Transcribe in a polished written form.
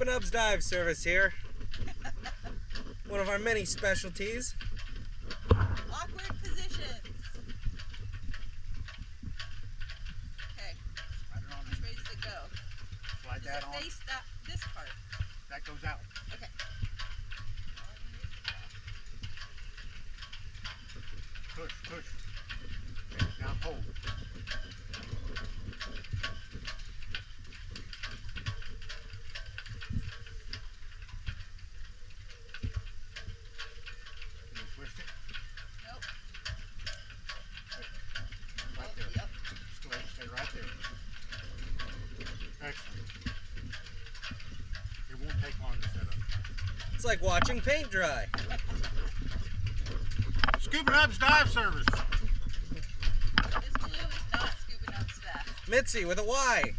Scubanubs dive service here. One of our many specialties. Awkward positions. Okay. Which way does it go? Slide that on. Face this part. That goes out. Okay. Push, push. Okay, now hold. Can you twist it? Nope. Right there. Yep. Stay right there. Excellent. It won't take long to set up. It's like watching paint dry. Scubanubs dive service. This blue is not Scubanubs stuff. Mitzi with a Y.